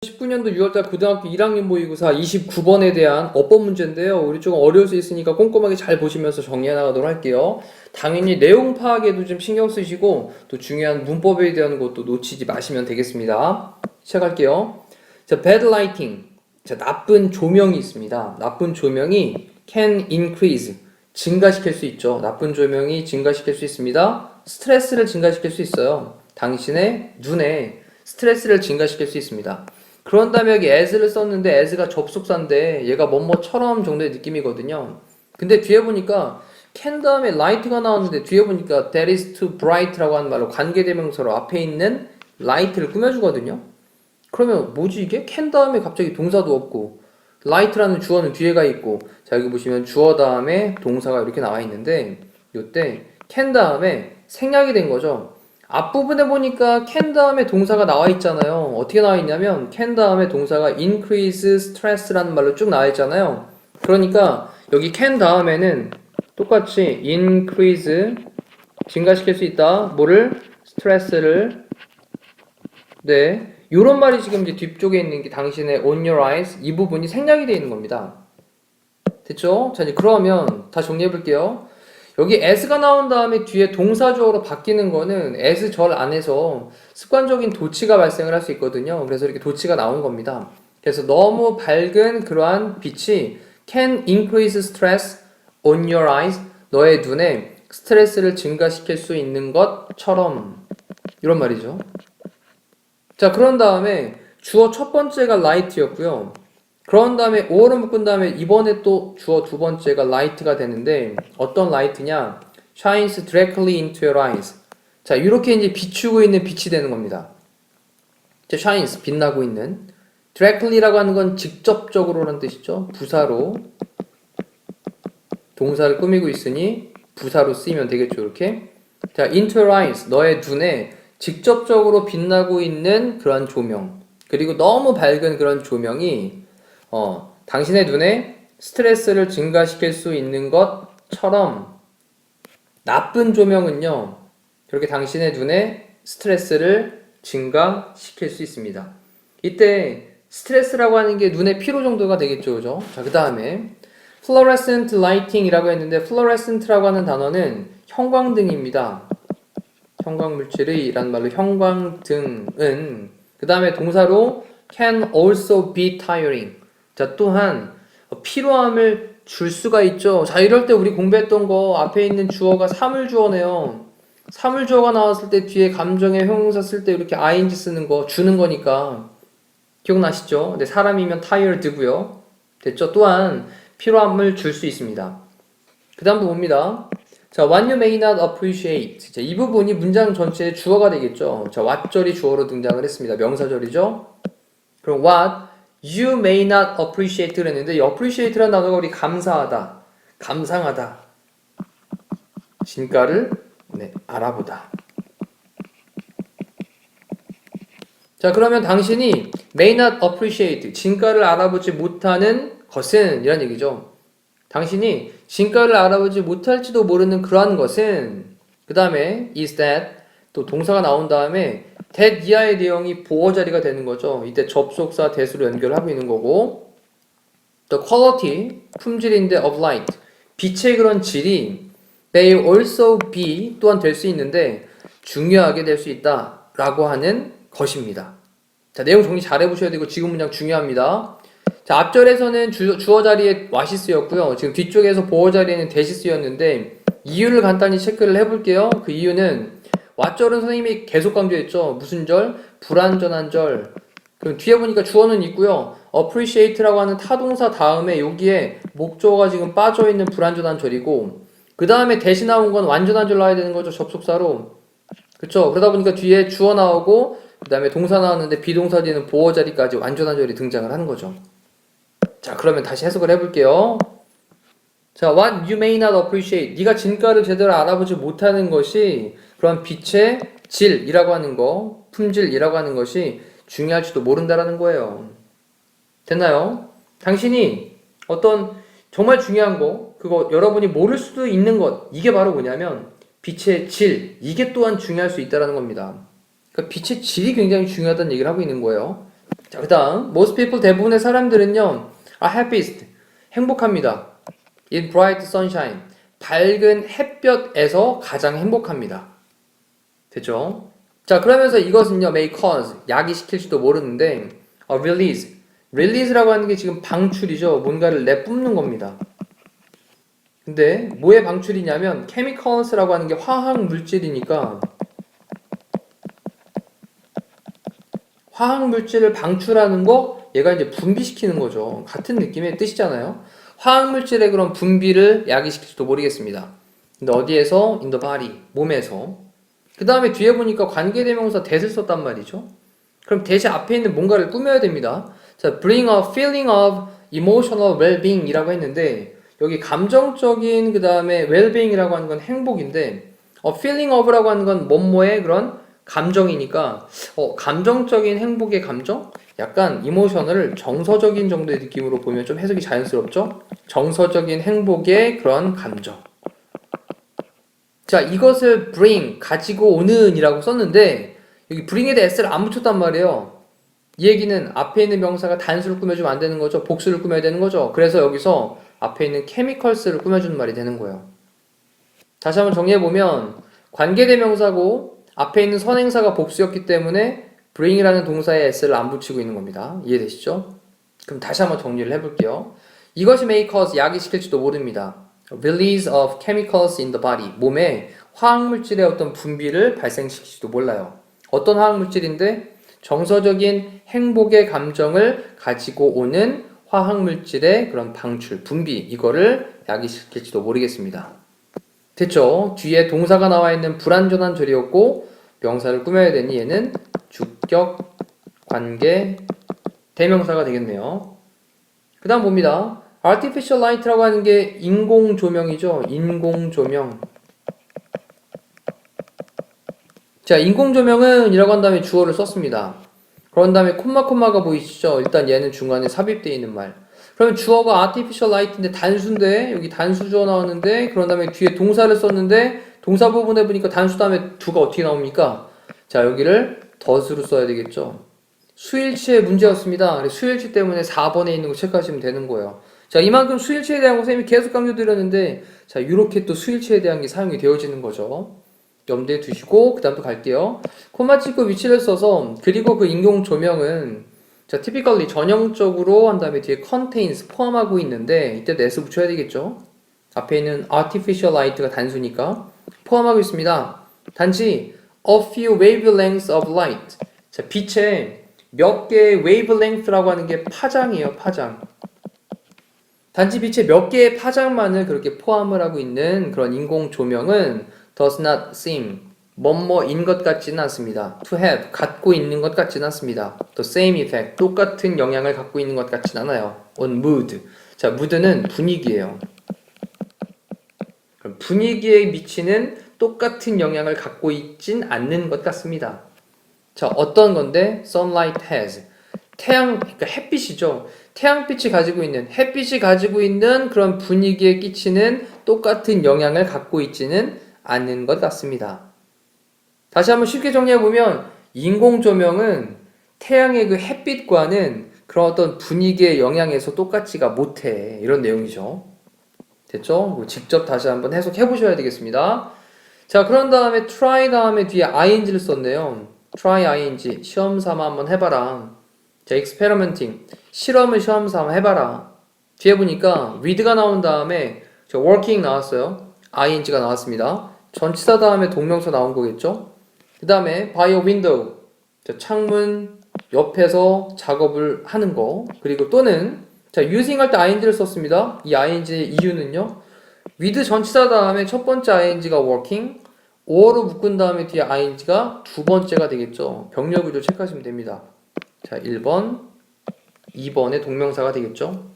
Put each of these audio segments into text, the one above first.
(19년도 6월달) 고등학교 1학년 모의고사 29번에 대한 어법 문제인데요. 우리 조금 어려울 수 있으니까 꼼꼼하게 잘 보시면서 정리해 나가도록 할게요. 당연히 내용 파악에도 좀 신경 쓰시고 또 중요한 문법에 대한 것도 놓치지 마시면 되겠습니다. 시작할게요. 자, bad lighting. 자, 나쁜 조명이 있습니다. 나쁜 조명이 can increase. 증가시킬 수 있죠. 나쁜 조명이 증가시킬 수 있습니다. 스트레스를 증가시킬 수 있어요. 당신의 눈에 스트레스를 증가시킬 수 있습니다. 그런 다음에 여기 as를 썼는데 as가 접속사인데 얘가 뭐뭐처럼 정도의 느낌이거든요. 근데 뒤에 보니까 can 다음에 light가 나왔는데 뒤에 보니까 that is too bright라고 하는 말로 관계대명사로 앞에 있는 light를 꾸며주거든요. 그러면 뭐지 이게? can 다음에 갑자기 동사도 없고 light라는 주어는 뒤에가 있고 자 여기 보시면 주어 다음에 동사가 이렇게 나와 있는데 이때 can 다음에 생략이 된 거죠. 앞부분에 보니까 can 다음에 동사가 나와 있잖아요. 어떻게 나와 있냐면 can 다음에 동사가 increase stress라는 말로 쭉 나와 있잖아요. 그러니까 여기 can 다음에는 똑같이 increase 증가시킬 수 있다. 뭐를? 스트레스를. 네. 요런 말이 지금 이제 뒤쪽에 있는 게 당신의 on your eyes 이 부분이 생략이 되어 있는 겁니다. 됐죠? 자, 이제 그러면 다 정리해 볼게요. 여기 as가 나온 다음에 뒤에 동사주어로 바뀌는 거는 as 절 안에서 습관적인 도치가 발생을 할 수 있거든요. 그래서 이렇게 도치가 나온 겁니다. 그래서 너무 밝은 그러한 빛이 can increase stress on your eyes 너의 눈에 스트레스를 증가시킬 수 있는 것처럼 이런 말이죠. 자, 그런 다음에 주어 첫 번째가 light였고요. 그런 다음에 or를 묶은 다음에 이번에 또 주어 두 번째가 light가 되는데 어떤 light냐? shines directly into your eyes. 자, 이렇게 이제 비추고 있는 빛이 되는 겁니다. 자, shines 빛나고 있는 directly라고 하는 건 직접적으로라는 뜻이죠. 부사로 동사를 꾸미고 있으니 부사로 쓰이면 되겠죠. 이렇게. 자, into your eyes 너의 눈에 직접적으로 빛나고 있는 그런 조명 그리고 너무 밝은 그런 조명이 당신의 눈에 스트레스를 증가시킬 수 있는 것처럼 나쁜 조명은요 그렇게 당신의 눈에 스트레스를 증가시킬 수 있습니다. 이때 스트레스라고 하는 게 눈의 피로 정도가 되겠죠. 그죠? 자, 그 다음에 fluorescent lighting이라고 했는데 fluorescent라고 하는 단어는 형광등입니다. 형광물질의 라는 말로 형광등은 그 다음에 동사로 can also be tiring. 자, 또한 피로함을 줄 수가 있죠. 자, 이럴 때 우리 공부했던 거 앞에 있는 주어가 사물주어네요. 사물주어가 나왔을 때 뒤에 감정의 형용사 쓸 때 이렇게 ing 쓰는 거 주는 거니까 기억나시죠? 네, 사람이면 tired고요. 됐죠? 또한 피로함을 줄 수 있습니다. 그 다음도 봅니다. 자, what you may not appreciate. 자, 이 부분이 문장 전체의 주어가 되겠죠. 자, what절이 주어로 등장을 했습니다. 명사절이죠. 그럼 what you may not appreciate 그랬는데 이 appreciate라는 단어가 우리 감사하다, 감상하다, 진가를 알아보다. 자, 그러면 당신이 may not appreciate 진가를 알아보지 못하는 것은 이란 얘기죠. 당신이 진가를 알아보지 못할지도 모르는 그러한 것은 그 다음에 is that 또 동사가 나온 다음에 that 이하의 내용이 보어 자리가 되는 거죠. 이때 접속사 that으로 연결하고 있는 거고 the quality 품질인데 of light 빛의 그런 질이 may also be 또한 될 수 있는데 중요하게 될 수 있다 라고 하는 것입니다. 자, 내용 정리 잘 해보셔야 되고 지금 문장 중요합니다. 자, 앞절에서는 주어 자리에 what이 쓰였고요. 지금 뒤쪽에서 보어 자리에는 that이 쓰였는데 이유를 간단히 체크를 해볼게요. 그 이유는 what절은 선생님이 계속 강조했죠. 무슨 절? 불완전한 절. 그럼 뒤에 보니까 주어는 있고요. appreciate라고 하는 타동사 다음에 여기에 목적어가 지금 빠져있는 불완전한 절이고 그 다음에 that이 나온 건 완전한 절 나와야 되는 거죠. 접속사로. 그쵸? 그러다 보니까 뒤에 주어 나오고 그 다음에 동사 나왔는데 비동사 뒤에는 보어 자리까지 완전한 절이 등장을 하는 거죠. 자, 그러면 다시 해석을 해볼게요. 자, what you may not appreciate. 네가 진가를 제대로 알아보지 못하는 것이 그런 빛의 질이라고 하는 거, 품질이라고 하는 것이 중요할지도 모른다라는 거예요. 됐나요? 당신이 어떤 정말 중요한 거, 그거 여러분이 모를 수도 있는 것, 이게 바로 뭐냐면 빛의 질, 이게 또한 중요할 수 있다는 겁니다. 그러니까 빛의 질이 굉장히 중요하다는 얘기를 하고 있는 거예요. 자, 그 다음 most people, 대부분의 사람들은요 are happiest, 행복합니다. in bright sunshine, 밝은 햇볕에서 가장 행복합니다. 됐죠? 자, 그러면서 이것은요 may cause, 야기시킬지도 모르는데 release라고 하는 게 지금 방출이죠. 뭔가를 내뿜는 겁니다. 근데 뭐의 방출이냐면 chemicals라고 하는 게 화학 물질이니까 화학 물질을 방출하는 거 얘가 이제 분비시키는 거죠. 같은 느낌의 뜻이잖아요. 화학 물질의 그런 분비를 야기시킬지도 모르겠습니다. 근데 어디에서? in the body, 몸에서. 그 다음에 뒤에 보니까 관계대명사 that을 썼단 말이죠. 그럼 that이 앞에 있는 뭔가를 꾸며야 됩니다. 자, bring a feeling of emotional well-being 이라고 했는데 여기 감정적인 그 다음에 well-being이라고 하는 건 행복인데 feeling of라고 하는 건 뭐뭐의 그런 감정이니까 감정적인 행복의 감정? 약간 이모셔널을 정서적인 정도의 느낌으로 보면 좀 해석이 자연스럽죠? 정서적인 행복의 그런 감정. 자, 이것을 bring, 가지고 오는 이라고 썼는데 여기 bring에 대해 s를 안 붙였단 말이에요. 이 얘기는 앞에 있는 명사가 단수를 꾸며주면 안 되는 거죠. 복수를 꾸며야 되는 거죠. 그래서 여기서 앞에 있는 chemicals를 꾸며주는 말이 되는 거예요. 다시 한번 정리해보면 관계대명사고 앞에 있는 선행사가 복수였기 때문에 bring이라는 동사에 s를 안 붙이고 있는 겁니다. 이해되시죠? 그럼 다시 한번 정리를 해볼게요. 이것이 may cause, 야기시킬지도 모릅니다. release of chemicals in the body, 몸에 화학물질의 어떤 분비를 발생시킬지도 몰라요. 어떤 화학물질인데? 정서적인 행복의 감정을 가지고 오는 화학물질의 그런 방출, 분비, 이거를 야기시킬지도 모르겠습니다. 됐죠? 뒤에 동사가 나와 있는 불완전한 절이었고 명사를 꾸며야 되니 얘는 주격, 관계, 대명사가 되겠네요. 그 다음 봅니다. artificial light라고 하는 게 인공 조명이죠. 인공 조명. 자, 인공 조명은 이라고 한 다음에 주어를 썼습니다. 그런 다음에 콤마가 보이시죠? 일단 얘는 중간에 삽입되어 있는 말. 그러면 주어가 artificial light인데 단수인데 여기 단수 주어 나왔는데 그런 다음에 뒤에 동사를 썼는데 동사 부분에 보니까 단수 다음에 두가 어떻게 나옵니까? 자, 여기를 does로 써야 되겠죠. 수일치의 문제였습니다. 수일치 때문에 4번에 있는 거 체크하시면 되는 거예요. 자, 이만큼 수일치에 대한 거 선생님이 계속 강조드렸는데 자, 이렇게 또 수일치에 대한 게 사용이 되어지는 거죠. 염두에 두시고 그 다음 또 갈게요. 콤마 찍고 위치를 써서 그리고 그 인공 조명은 자, typically 전형적으로 한 다음에 뒤에 contains 포함하고 있는데 이때 s 붙여야 되겠죠. 앞에 있는 artificial light가 단수니까 포함하고 있습니다. 단지 a few wavelengths of light. 자, 빛의 몇 개의 wavelength라고 하는 게 파장이에요. 파장. 단지 빛의 몇 개의 파장만을 그렇게 포함을 하고 있는 그런 인공 조명은 does not seem 뭐뭐인 것 같지는 않습니다. to have 갖고 있는 것 같지는 않습니다. the same effect 똑같은 영향을 갖고 있는 것 같지는 않아요. on mood. 자, mood는 분위기예요. 그럼 분위기에 미치는 똑같은 영향을 갖고 있진 않는 것 같습니다. 자, 어떤 건데 sunlight has 그러니까 햇빛이죠. 태양빛이 가지고 있는 햇빛이 가지고 있는 그런 분위기에 끼치는 똑같은 영향을 갖고 있지는 않는 것 같습니다. 다시 한번 쉽게 정리해보면 인공조명은 태양의 그 햇빛과는 그런 어떤 분위기의 영향에서 똑같지가 못해. 이런 내용이죠. 됐죠? 직접 다시 한번 해석해보셔야 되겠습니다. 자, 그런 다음에 try 다음에 뒤에 ing를 썼네요. try ing 시험 삼아 한번 해봐라. 자, experimenting 실험을 시험 삼아 해봐라. 뒤에 보니까 with가 나온 다음에 working 나왔어요. ing가 나왔습니다. 전치사 다음에 동명사 나온 거겠죠? 그 다음에 by a window 창문 옆에서 작업을 하는 거. 그리고 또는 자, using 할 때 ing를 썼습니다. 이 ing의 이유는요. with 전치사 다음에 첫 번째 ing가 working, or로 묶은 다음에 뒤에 ing가 두 번째가 되겠죠. 병렬 구조 체크하시면 됩니다. 자, 1번, 2번의 동명사가 되겠죠.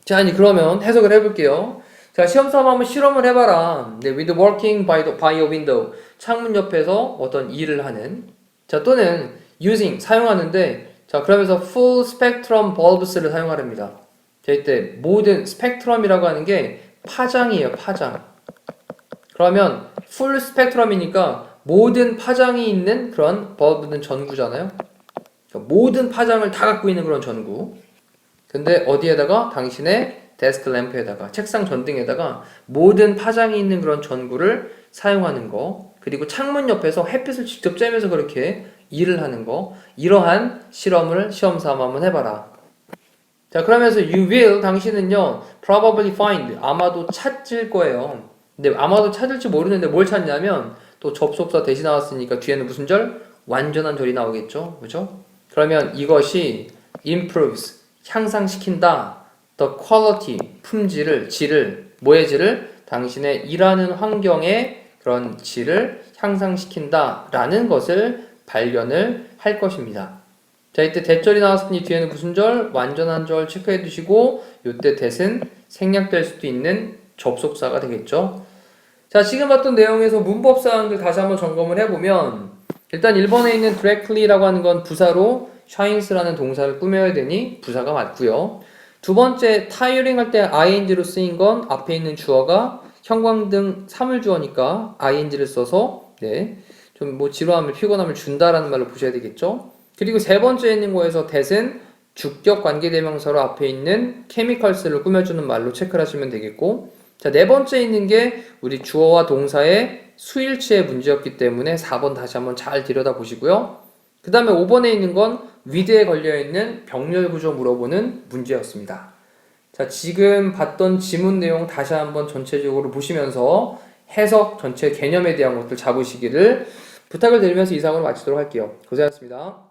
자, 아니 그러면 해석을 해볼게요. 자, 시험 삼아 한번 실험을 해봐라. 네, with working by a window. 창문 옆에서 어떤 일을 하는. 자, 또는 using, 사용하는데, 자, 그러면서 full spectrum bulbs를 사용하랍니다. 자, 이때 모든 스펙트럼이라고 하는 게 파장이에요, 파장. 그러면 풀 스펙트럼이니까 모든 파장이 있는 그런 버브는 전구잖아요. 그러니까 모든 파장을 다 갖고 있는 그런 전구. 근데 어디에다가 당신의 데스크 램프에다가 책상 전등에다가 모든 파장이 있는 그런 전구를 사용하는 거, 그리고 창문 옆에서 햇빛을 직접 쬐면서 그렇게 일을 하는 거, 이러한 실험을 시험 삼아 한번 해봐라. 자, 그러면서 you will, 당신은요 probably find, 아마도 찾을 거예요. 근데 아마도 찾을지 모르는데 뭘 찾냐면 또 접속사 대신 나왔으니까 뒤에는 무슨 절? 완전한 절이 나오겠죠, 그죠? 그러면 이것이 improves, 향상시킨다. the quality, 품질을, 질을, 뭐의 질을? 당신의 일하는 환경의 그런 질을 향상시킨다 라는 것을 발견을 할 것입니다. 자, 이때 대절이 나왔으니 뒤에는 무슨 절? 완전한 절 체크해 두시고, 이때 that은 생략될 수도 있는 접속사가 되겠죠. 자, 지금 봤던 내용에서 문법 사항들 다시 한번 점검을 해보면, 일단 1번에 있는 directly라고 하는 건 부사로 shines라는 동사를 꾸며야 되니 부사가 맞고요. 두 번째, tiring 할 때 ing로 쓰인 건 앞에 있는 주어가 형광등 사물주어니까 ing를 써서 좀 뭐 지루함을, 피곤함을 준다라는 말로 보셔야 되겠죠. 그리고 세 번째에 있는 거에서 that은 주격 관계대명사로 앞에 있는 chemicals를 꾸며주는 말로 체크를 하시면 되겠고, 자, 네 번째에 있는 게 우리 주어와 동사의 수일치의 문제였기 때문에 4번 다시 한번 잘 들여다보시고요. 그 다음에 5번에 있는 건 with에 걸려있는 병렬 구조 물어보는 문제였습니다. 자, 지금 봤던 지문 내용 다시 한번 전체적으로 보시면서 해석 전체 개념에 대한 것들 잡으시기를 부탁을 드리면서 이상으로 마치도록 할게요. 고생하셨습니다.